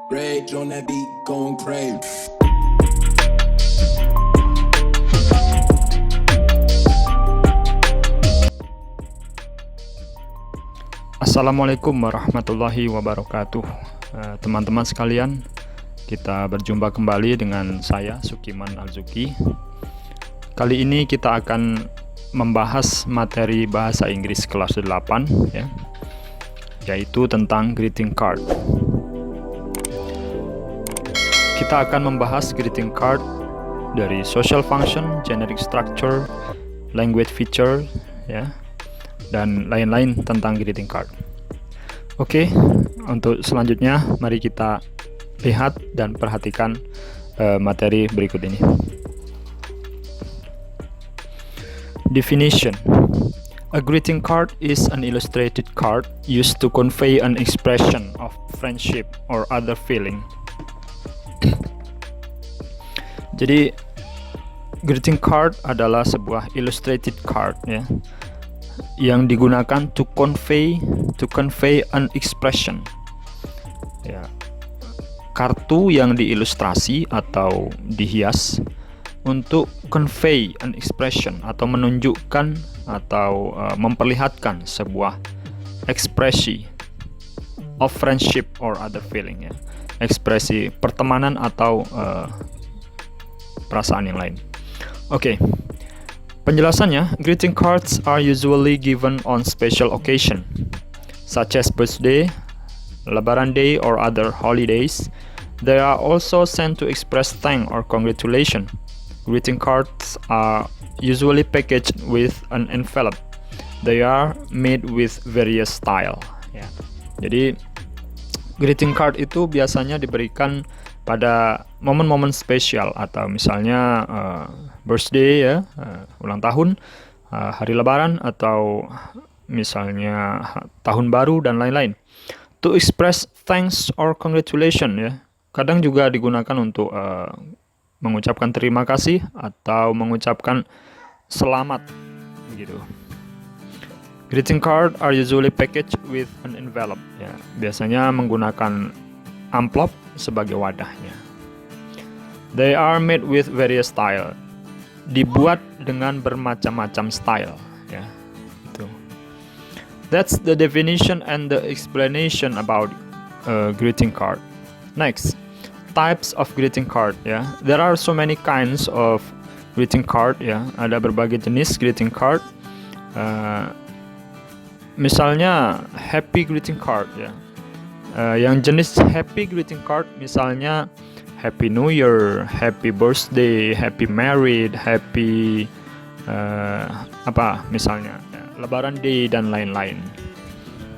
Rage on that beat, going crazy. Assalamualaikum warahmatullahi wabarakatuh. Teman-teman sekalian, kita berjumpa kembali dengan saya Sukiman Alzuki. Kali ini kita akan membahas materi bahasa Inggris kelas 8 ya, yaitu tentang greeting card. Kita akan membahas greeting card dari social function, generic structure, language feature ya, dan lain-lain tentang greeting card. Oke, untuk selanjutnya mari kita lihat dan perhatikan materi berikut ini. Definition: a greeting card is an illustrated card used to convey an expression of friendship or other feeling. Jadi, greeting card adalah sebuah illustrated card ya, yang digunakan to convey an expression. Ya, kartu yang diilustrasi atau dihias untuk convey an expression atau menunjukkan atau memperlihatkan sebuah ekspresi of friendship or other feeling ya, ekspresi pertemanan atau perasaan yang lain. Oke. Penjelasannya, greeting cards are usually given on special occasion, such as birthday, Lebaran Day, or other holidays. They are also sent to express thanks or congratulation. Greeting cards are usually packaged with an envelope. They are made with various style. Ya. Jadi, greeting card itu biasanya diberikan pada momen-momen spesial atau misalnya birthday ya, ulang tahun, hari lebaran atau misalnya tahun baru dan lain-lain. To express thanks or congratulation ya. Kadang juga digunakan untuk mengucapkan terima kasih atau mengucapkan selamat begitu. Greeting card are usually packaged with an envelope ya. Biasanya menggunakan amplop sebagai wadahnya. They are made with various style. Dibuat dengan bermacam-macam style ya. Itu. That's the definition and the explanation about greeting card. Next, types of greeting card ya. There are so many kinds of greeting card ya. Ada berbagai jenis greeting card. Misalnya happy greeting card ya. Yang jenis happy greeting card misalnya Happy New Year, Happy Birthday, Happy Married, Happy misalnya Lebaran Day dan lain-lain.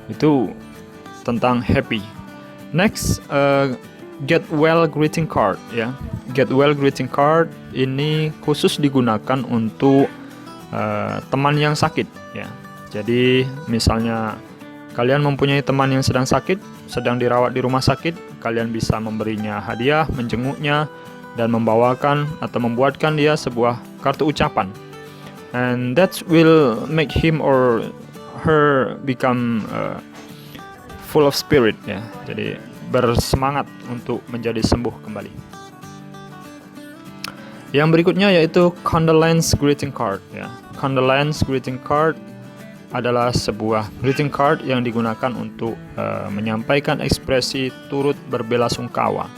Itu tentang happy. Next, Get Well greeting card ya. Get Well greeting card ini khusus digunakan untuk teman yang sakit ya. Jadi misalnya kalian mempunyai teman yang sedang sakit, sedang dirawat di rumah sakit, kalian bisa memberinya hadiah, menjenguknya, dan membawakan atau membuatkan dia sebuah kartu ucapan. And that will make him or her become full of spirit ya. Jadi bersemangat untuk menjadi sembuh kembali. Yang berikutnya yaitu condolence greeting card ya. Condolence greeting card adalah sebuah greeting card yang digunakan untuk menyampaikan ekspresi turut berbelasungkawa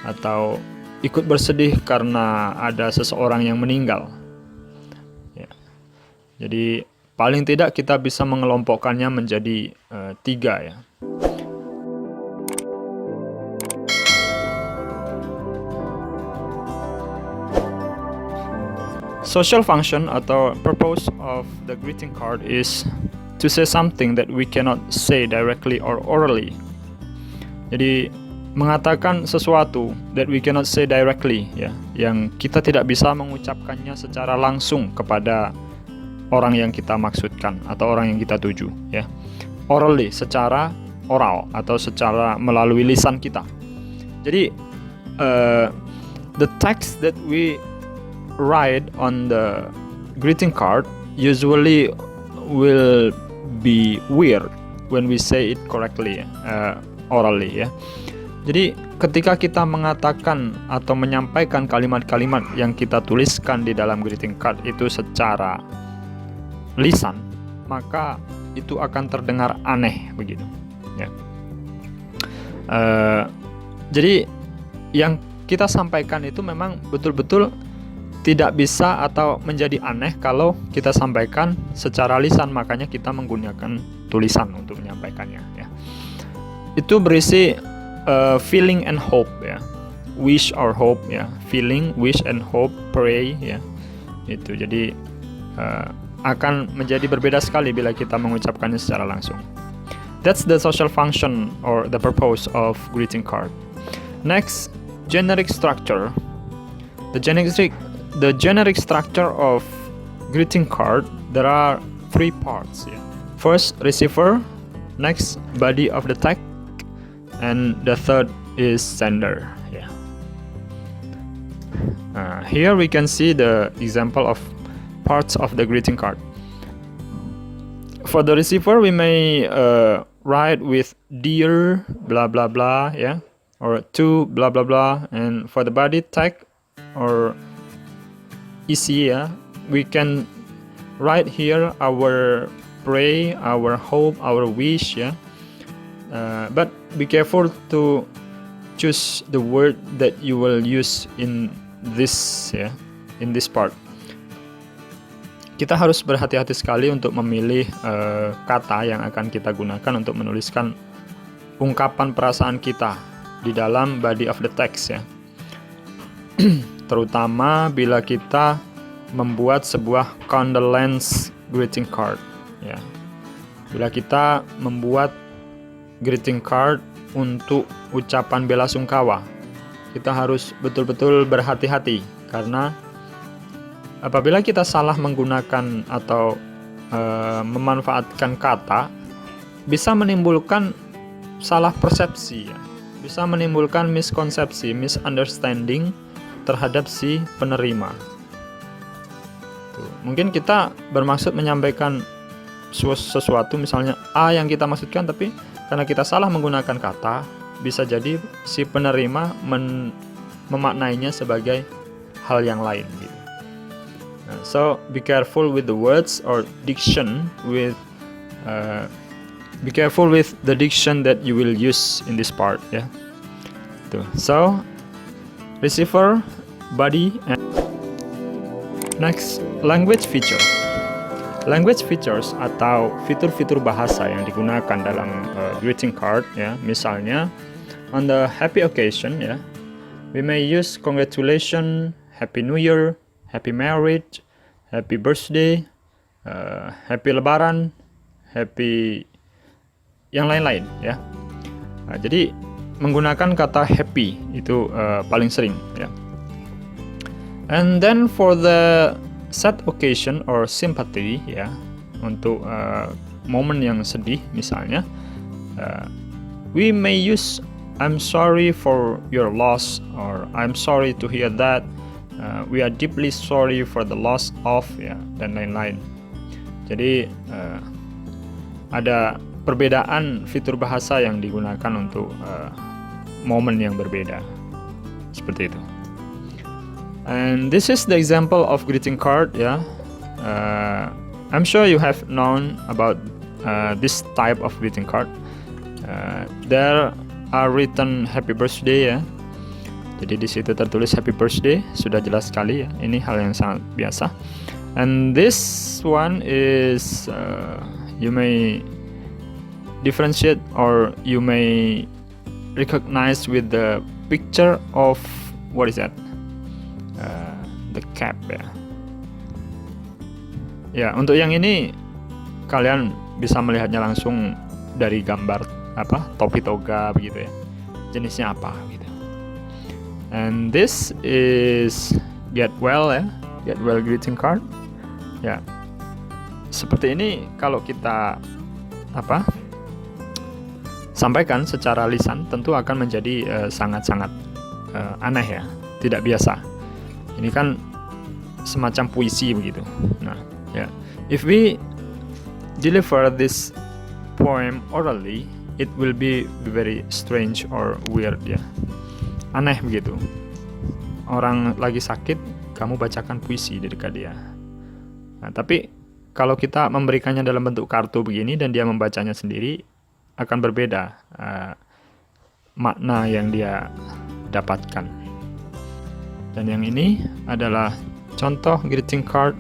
atau ikut bersedih karena ada seseorang yang meninggal. Ya. Jadi paling tidak kita bisa mengelompokkannya menjadi 3 ya. Social function atau purpose of the greeting card is to say something that we cannot say directly or orally. Jadi mengatakan sesuatu that we cannot say directly ya, yang kita tidak bisa mengucapkannya secara langsung kepada orang yang kita maksudkan atau orang yang kita tuju ya. Orally, secara oral atau secara melalui lisan kita. Jadi the text that we write on the greeting card usually will be weird when we say it correctly orally ya. Jadi ketika kita mengatakan atau menyampaikan kalimat-kalimat yang kita tuliskan di dalam greeting card itu secara lisan, maka itu akan terdengar aneh begitu. Ya. Jadi yang kita sampaikan itu memang betul-betul tidak bisa atau menjadi aneh kalau kita sampaikan secara lisan, makanya kita menggunakan tulisan untuk menyampaikannya. Ya. Itu berisi feeling and hope, ya, wish or hope, ya, feeling, wish and hope, pray, ya, itu. Jadi akan menjadi berbeda sekali bila kita mengucapkannya secara langsung. That's the social function or the purpose of greeting card. Next, generic structure. The generic structure of greeting card, there are 3 parts. Yeah. First, receiver. Next, body of the text. And the third is sender. Yeah. Here we can see the example of parts of the greeting card. For the receiver, we may write with dear blah blah blah, yeah, or to blah blah blah. And for the body tag or EC, yeah, we can write here our pray, our hope, our wish, yeah. But be careful to choose the word that you will use in this, ya, in this part. Kita harus berhati-hati sekali untuk memilih kata yang akan kita gunakan untuk menuliskan ungkapan perasaan kita di dalam body of the text, ya. Terutama bila kita membuat sebuah condolence greeting card, ya. Bila kita membuat greeting card untuk ucapan bela sungkawa, kita harus betul-betul berhati-hati, karena apabila kita salah menggunakan atau memanfaatkan kata, bisa menimbulkan salah persepsi, ya. Bisa menimbulkan miskonsepsi, misunderstanding terhadap si penerima. Tuh. Mungkin kita bermaksud menyampaikan sesuatu, misalnya A yang kita maksudkan, tapi karena kita salah menggunakan kata, bisa jadi si penerima memaknainya sebagai hal yang lain, gitu. So be careful with the words or diction. Be careful with the diction that you will use in this part, ya. Tuh. So receiver, body, and next, language feature. Language features atau fitur-fitur bahasa yang digunakan dalam greeting card, ya. Misalnya on the happy occasion, ya, we may use congratulations, happy new year, happy marriage, happy birthday, happy lebaran, happy yang lain-lain, ya. Jadi menggunakan kata happy itu paling sering, ya. And then for the sad occasion or sympathy, ya, untuk momen yang sedih misalnya, we may use I'm sorry for your loss, or I'm sorry to hear that, we are deeply sorry for the loss of, ya, dan lain-lain. Jadi ada perbedaan fitur bahasa yang digunakan untuk momen yang berbeda, seperti itu. And this is the example of greeting card, ya. I'm sure you have known about this type of greeting card. There are written happy birthday, ya. Jadi di situ tertulis happy birthday, sudah jelas sekali, ya. Ini hal yang sangat biasa. And this one is you may differentiate or you may recognize with the picture of what is that? The cap, ya. Ya, untuk yang ini kalian bisa melihatnya langsung dari gambar topi toga begitu, ya. Jenisnya apa gitu. And this is get well, ya. Get well greeting card. Ya. Seperti ini kalau kita sampaikan secara lisan tentu akan menjadi sangat-sangat aneh, ya. Tidak biasa. Ini kan semacam puisi begitu. Nah, ya. If we deliver this poem orally, it will be very strange or weird ya. Aneh begitu. Orang lagi sakit, kamu bacakan puisi di dekat dia. Nah, tapi kalau kita memberikannya dalam bentuk kartu begini dan dia membacanya sendiri, akan berbeda makna yang dia dapatkan. Dan yang ini adalah contoh greeting card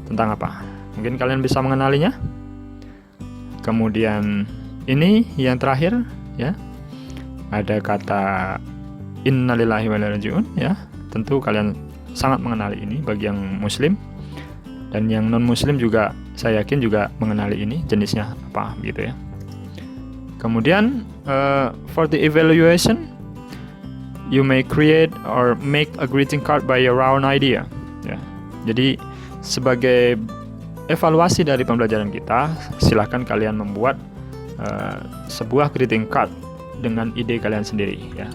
tentang apa? Mungkin kalian bisa mengenalinya. Kemudian ini yang terakhir ya. Ada kata innalillahi wa inna ilaihi raji'un ya. Tentu kalian sangat mengenali ini bagi yang muslim, dan yang non muslim juga saya yakin juga mengenali ini jenisnya apa gitu ya. Kemudian for the evaluation, you may create or make a greeting card by your own idea ya. Jadi sebagai evaluasi dari pembelajaran kita, silahkan kalian membuat sebuah greeting card dengan ide kalian sendiri ya.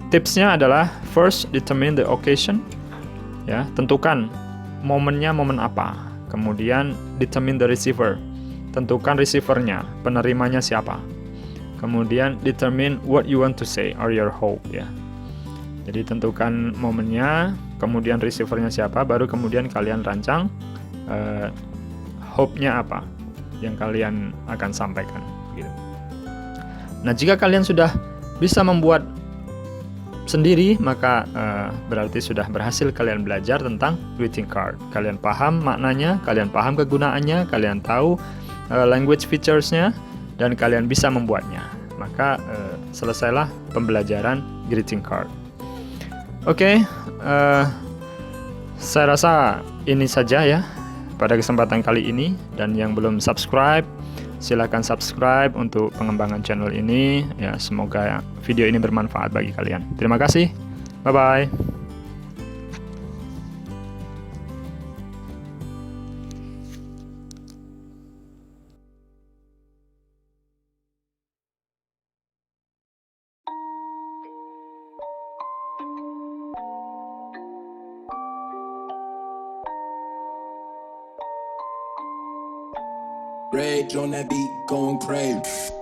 Tipsnya adalah first determine the occasion ya, tentukan momennya momen apa. Kemudian determine the receiver, tentukan receivernya, penerimanya siapa. Kemudian determine what you want to say or your hope ya. Jadi tentukan momennya, kemudian receivernya siapa, baru kemudian kalian rancang hope-nya apa yang kalian akan sampaikan gitu. Nah, jika kalian sudah bisa membuat sendiri, maka berarti sudah berhasil kalian belajar tentang greeting card. Kalian paham maknanya, kalian paham kegunaannya, kalian tahu language features-nya, dan kalian bisa membuatnya. Maka selesailah pembelajaran greeting card. Oke, saya rasa ini saja ya pada kesempatan kali ini. Dan yang belum subscribe, silakan subscribe untuk pengembangan channel ini ya. Semoga video ini bermanfaat bagi kalian. Terima kasih. Bye bye. Rage on that beat, going crazy.